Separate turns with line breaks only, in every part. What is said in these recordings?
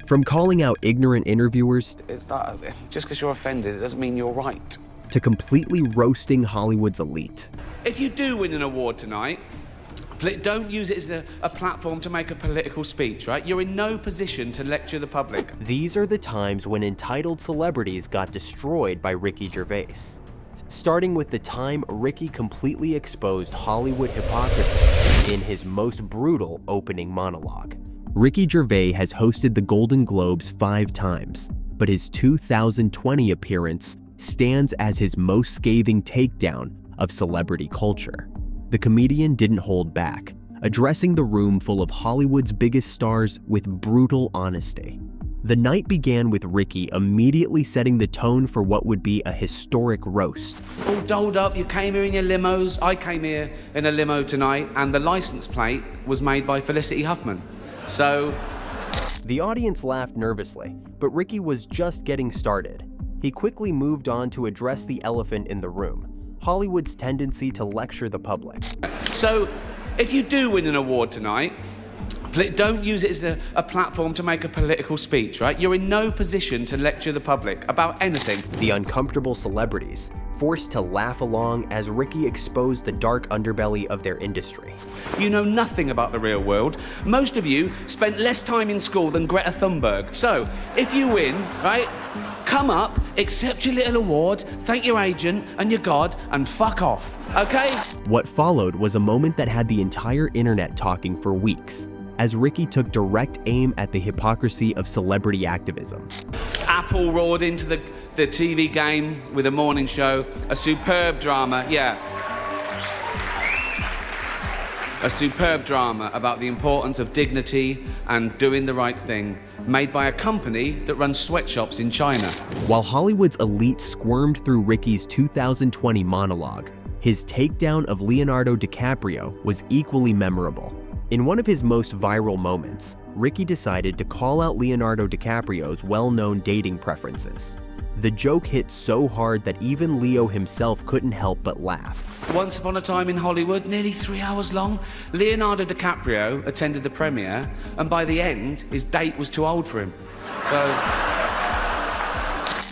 From calling out ignorant interviewers
just because you're offended, it doesn't mean you're right.
to completely roasting Hollywood's elite.
If you do win an award tonight, don't use it as a platform to make a political speech, right? You're in no position to lecture the public.
These are the times when entitled celebrities got destroyed by Ricky Gervais. Starting with the time Ricky completely exposed Hollywood hypocrisy in his most brutal opening monologue. Ricky Gervais has hosted the Golden Globes 5 times, but his 2020 appearance stands as his most scathing takedown of celebrity culture. The comedian didn't hold back, addressing the room full of Hollywood's biggest stars with brutal honesty. The night began with Ricky immediately setting the tone for what would be a historic roast.
All dolled up, you came here in your limos. I came here in a limo tonight, and the license plate was made by Felicity Huffman. So...
The audience laughed nervously, but Ricky was just getting started. He quickly moved on to address the elephant in the room, Hollywood's tendency to lecture the public.
So, if you do win an award tonight, don't use it as a platform to make a political speech, right? You're in no position to lecture the public about anything.
The uncomfortable celebrities, forced to laugh along as Ricky exposed the dark underbelly of their industry.
You know nothing about the real world. Most of you spent less time in school than Greta Thunberg. So, if you win, right, come up, accept your little award, thank your agent and your God, and fuck off, okay?
What followed was a moment that had the entire internet talking for weeks, as Ricky took direct aim at the hypocrisy of celebrity activism.
Apple roared into the TV game with a morning show, a superb drama, yeah. A superb drama about the importance of dignity and doing the right thing, made by a company that runs sweatshops in China.
While Hollywood's elite squirmed through Ricky's 2020 monologue, his takedown of Leonardo DiCaprio was equally memorable. In one of his most viral moments, Ricky decided to call out Leonardo DiCaprio's well-known dating preferences. The joke hit so hard that even Leo himself couldn't help but laugh.
Once upon a time in Hollywood, nearly 3 hours long, Leonardo DiCaprio attended the premiere, and by the end, his date was too old for him.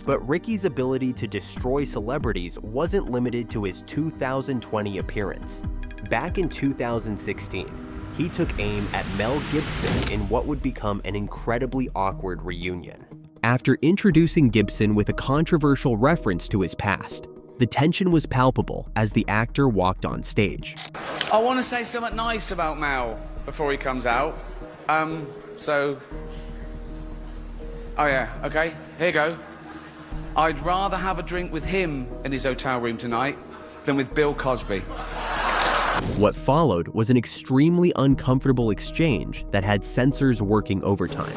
But Ricky's ability to destroy celebrities wasn't limited to his 2020 appearance. Back in 2016, he took aim at Mel Gibson in what would become an incredibly awkward reunion. After introducing Gibson with a controversial reference to his past, the tension was palpable as the actor walked on stage.
I want to say something nice about Mel before he comes out. Oh yeah, okay, here you go. I'd rather have a drink with him in his hotel room tonight than with Bill Cosby.
What followed was an extremely uncomfortable exchange that had censors working overtime.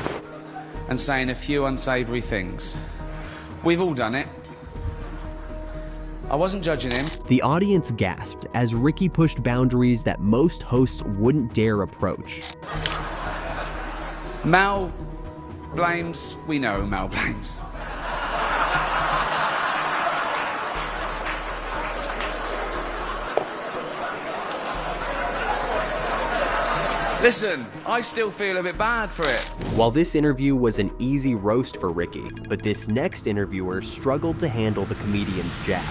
And saying a few unsavory things. We've all done it. I wasn't judging him.
The audience gasped as Ricky pushed boundaries that most hosts wouldn't dare approach.
Mel blames, we know who Mel blames. Listen, I still feel a bit bad for it.
While this interview was an easy roast for Ricky, but this next interviewer struggled to handle the comedian's jab.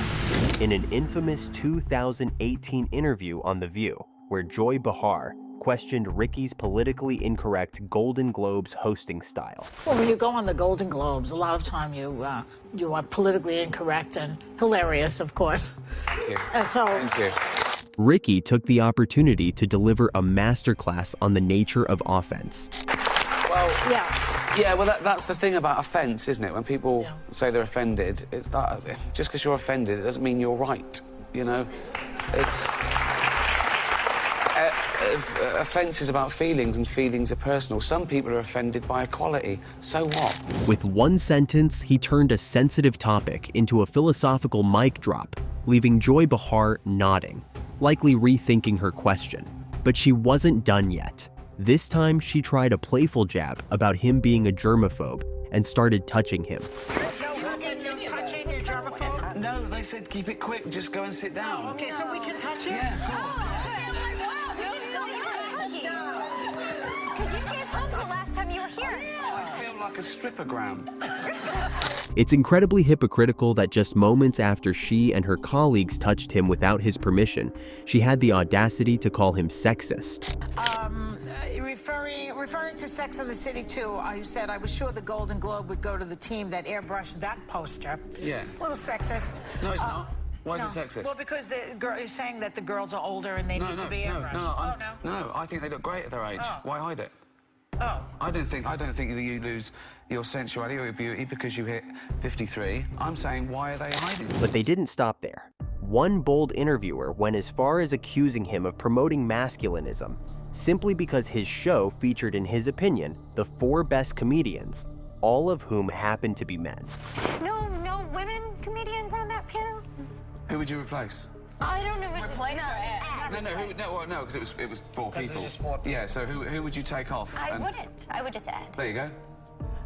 In an infamous 2018 interview on The View, where Joy Behar questioned Ricky's politically incorrect Golden Globes hosting style.
Well, when you go on the Golden Globes, a lot of time you are politically incorrect and hilarious, of course.
Thank you.
And so,
thank you.
Ricky took the opportunity to deliver a masterclass on the nature of offense.
Well, yeah, well, that's the thing about offense, isn't it? When people say they're offended, it's that just because you're offended, it doesn't mean you're right, you know? It's... offense is about feelings, and feelings are personal. Some people are offended by equality. So what?
With one sentence, he turned a sensitive topic into a philosophical mic drop, leaving Joy Behar nodding, likely rethinking her question. But she wasn't done yet. This time, she tried a playful jab about him being a germaphobe and started touching him.
No, they said keep it quick, just go and sit down.
oh, okay, so we can touch it?
Yeah, of course.
Because you gave hugs the last time you were here.
I feel like a strippergram.
It's incredibly hypocritical that just moments after she and her colleagues touched him without his permission, she had the audacity to call him sexist.
Referring to Sex and the City 2, you said, I was sure the Golden Globe would go to the team that airbrushed that poster.
Yeah.
A little sexist.
No, it's not. Why is it sexist?
Well, because you're saying that the girls are older and they need to be airbrushed.
No, I think they look great at their age.
Oh.
Why hide it?
Oh.
I don't think that you lose your sensuality or your beauty because you hit 53. I'm saying, why are they hiding?
But they didn't stop there. One bold interviewer went as far as accusing him of promoting masculinism, simply because his show featured, in his opinion, the 4 best comedians, all of whom happened to be men.
No women comedians on that panel?
Who would you replace?
I don't know.
No, because it was 4 people.
There's just 4 people.
Yeah, so who would you take off?
I wouldn't. I would just add.
There you go.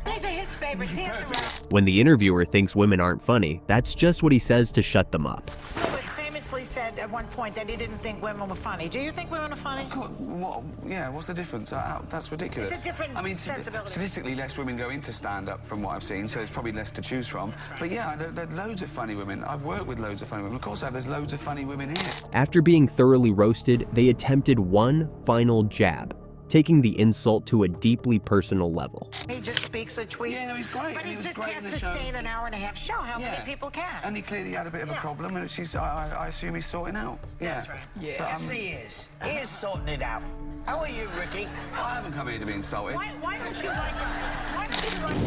These are his favorites. He has the right.
When the interviewer thinks women aren't funny, that's just what he says to shut them up.
Lewis famously said at one point that he didn't think women were funny. Do you think women are funny?
What's the difference? That's ridiculous.
It's a different sensibility.
Statistically, less women go into stand-up from what I've seen, so there's probably less to choose from.
Right.
But yeah, there are loads of funny women. I've worked with loads of funny women. Of course I have. There's loads of funny women here.
After being thoroughly roasted, they attempted one final jab, taking the insult to a deeply personal level.
He just speaks or tweets.
Yeah, no, he's great.
But
He
he
was
just
great
can't
in the show.
sustain an hour-and-a-half show. How many people can?
And he clearly had a bit of a
Yeah.
problem, and I assume he's sorting out. Yeah.
That's right.
Yes, he is. He is sorting it out. How are you, Ricky?
I haven't come here to be insulted.
Why don't you like...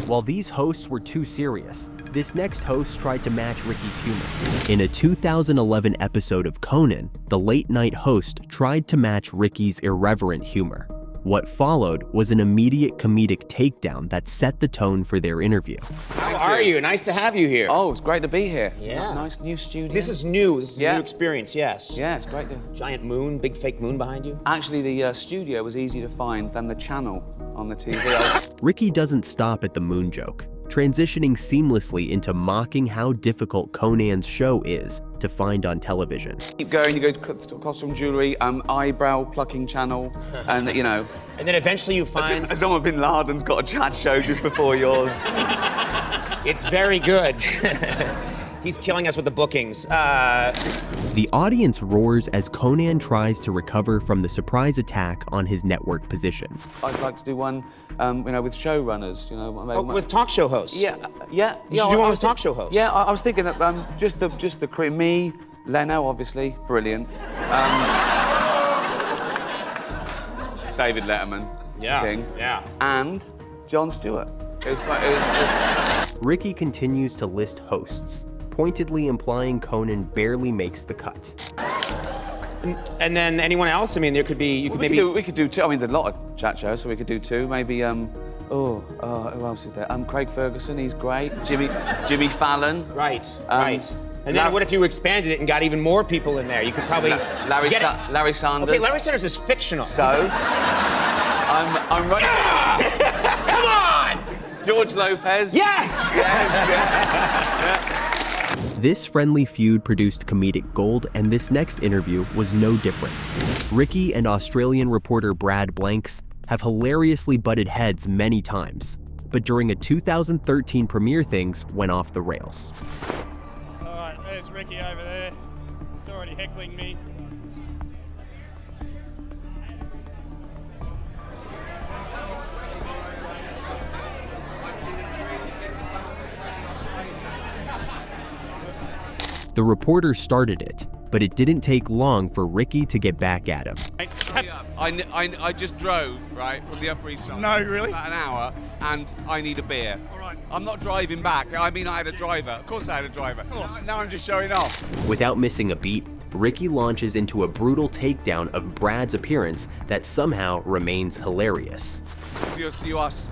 While these hosts were too serious, this next host tried to match Ricky's humor. In a 2011 episode of Conan, the late-night host tried to match Ricky's irreverent humor. What followed was an immediate comedic takedown that set the tone for their interview.
How are you? Nice to have you here.
Oh, it's great to be here.
Yeah.
Nice new studio.
This is new. This is
Yeah.
a new experience, yes.
Yeah, it's great to...
Giant moon, big fake moon behind you.
Actually, the studio was easier to find than the channel on the TV.
Ricky doesn't stop at the moon joke, transitioning seamlessly into mocking how difficult Conan's show is to find on television.
Keep going, you go to costume jewelry, eyebrow plucking channel, and you know.
And then eventually you find
Osama bin Laden's got a chat show just before yours.
it's very good. He's killing us with the bookings.
The audience roars as Conan tries to recover from the surprise attack on his network position.
I'd like to do one, with showrunners,
with talk show hosts.
Yeah.
You should do one with talk show hosts.
Yeah, I was thinking that just the crew, me, Leno, obviously, brilliant. David Letterman, King, and Jon Stewart. It was just.
Ricky continues to list hosts, pointedly implying Conan barely makes the cut.
And then anyone else? I mean, there could be.
We could do 2. I mean, there's a lot of chat shows, so we could do 2. Maybe. Who else is there? Craig Ferguson, he's great. Jimmy Fallon.
Right. And then what if you expanded it and got even more people in there? You could probably
Larry Sanders.
Okay, Larry Sanders is fictional.
So, I'm running.
Come on!
George Lopez.
Yes!
This friendly feud produced comedic gold, and this next interview was no different. Ricky and Australian reporter Brad Blanks have hilariously butted heads many times, but during a 2013 premiere, things went off the rails.
All right, there's Ricky over there. He's already heckling me.
The reporter started it, but it didn't take long for Ricky to get back at him.
I just drove, right, from the Upper East Side.
No, really?
About an hour, and I need a beer.
All right.
I'm not driving back. I mean, I had a driver. Of course I had a driver. Of course. Now I'm just showing off.
Without missing a beat, Ricky launches into a brutal takedown of Brad's appearance that somehow remains hilarious.
You ask,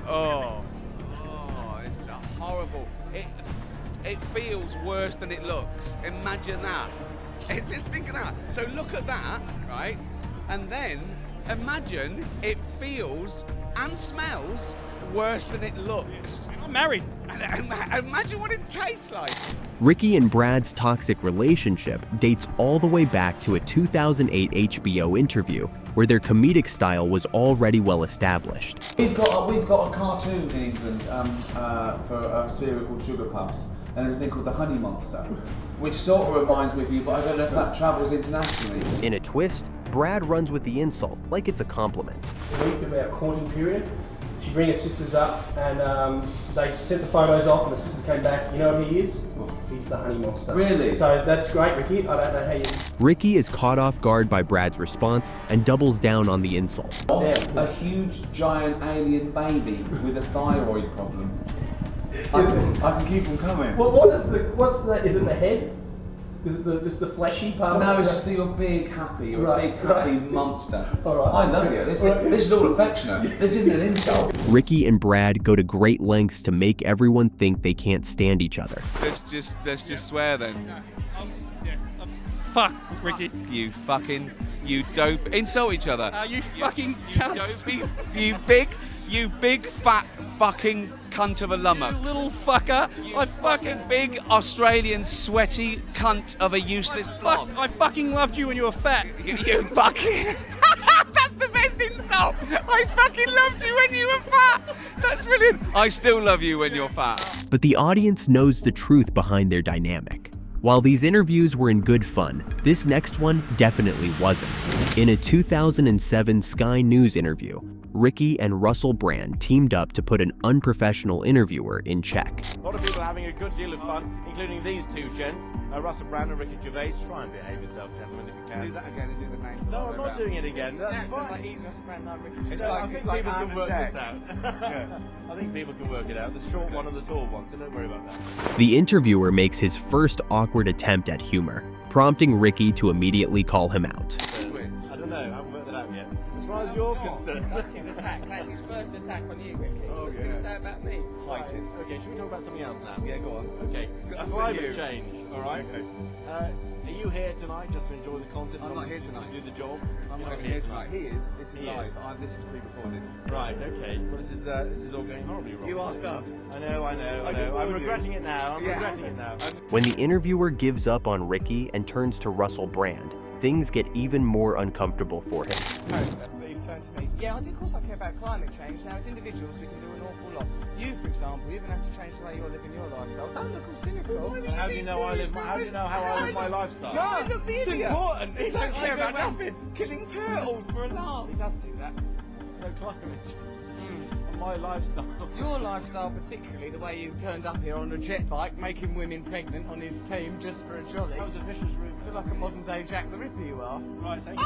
it's horrible. It feels worse than it looks. Imagine that. Just think of that. So look at that, right? And then imagine it feels and smells worse than it looks.
I'm married.
And imagine what it tastes like.
Ricky and Brad's toxic relationship dates all the way back to a 2008 HBO interview where their comedic style was already well established.
We've got a cartoon in England for a cereal called Sugar Puffs, and there's a thing called the Honey Monster, which sort of reminds me of you, but I don't know if that travels internationally.
In a twist, Brad runs with the insult like it's a compliment.
A week of our courting period, she bring her sisters up, and they sent the photos off, and the sisters came back. You know what he is? He's the Honey Monster.
Really?
So that's great, Ricky. I don't know how you...
Ricky is caught off guard by Brad's response and doubles down on the insult.
A huge, giant alien baby with a thyroid problem. I can keep them coming.
Well, is it the head? Is it just the fleshy part?
No,
of it?
it's just that you're big happy. You're a big
right.
happy monster.
All right.
I love you. This is all affectionate. This isn't an insult.
Ricky and Brad go to great lengths to make everyone think they can't stand each other.
Let's just swear then.
Fuck, Ricky.
You dope. Insult each other.
You fucking cunt.
You big fat fucking cunt of a lummox.
You little fucker.
I fucking big Australian sweaty cunt of a useless blob.
I fucking loved you when you were fat.
You fucking... That's the best insult. I fucking loved you when you were fat. That's brilliant. I still love you when you're fat.
But the audience knows the truth behind their dynamic. While these interviews were in good fun, this next one definitely wasn't. In a 2007 Sky News interview, Ricky and Russell Brand teamed up to put an unprofessional interviewer in check.
A lot of people are having a good deal of fun, including these two gents, Russell Brand and Ricky Gervais. Try and behave yourself, gentlemen, if you can.
Do that again and do the name.
No, I'm not doing it again. That's fine.
He's Russell Brand, I'm Ricky Gervais.
I think people can work this out. I think people can work it out. The short one and the tall one, so don't worry about that.
The interviewer makes his first awkward attempt at humor, prompting Ricky to immediately call him out.
I don't know, I haven't worked that out yet. As far as you're concerned.
That's his attack. That's his first attack on you, Ricky.
Oh,
What's he going to say about me?
Fighters. Okay, should we talk about something else now?
Yeah, go on.
Okay. Climate change, alright? Okay. Are you here tonight just to enjoy the content?
I'm not here tonight.
To do the job?
I'm not here tonight. He is. This is live. This is pre-recorded.
Right, okay. Well, this is all going horribly wrong.
You asked us.
I know. I'm regretting it now. I'm regretting it now.
When the interviewer gives up on Ricky and turns to Russell Brand, things get even more uncomfortable for him.
Please turn to me. Yeah, of course I care about climate change. Now, as individuals, we can do an awful lot. You, for example, you're going to have to change the way you're living your lifestyle. Don't look all cynical.
How do you know how I live my lifestyle?
No, look, the idiot.
Important.
He don't care about nothing.
Killing turtles for a laugh.
He does do that.
So climate change. My lifestyle.
Your lifestyle, particularly the way you turned up here on a jet bike, making women pregnant on his team just for a jolly.
That was a vicious rumour.
You're like a modern day Jack the Ripper, you are.
Right, thank you.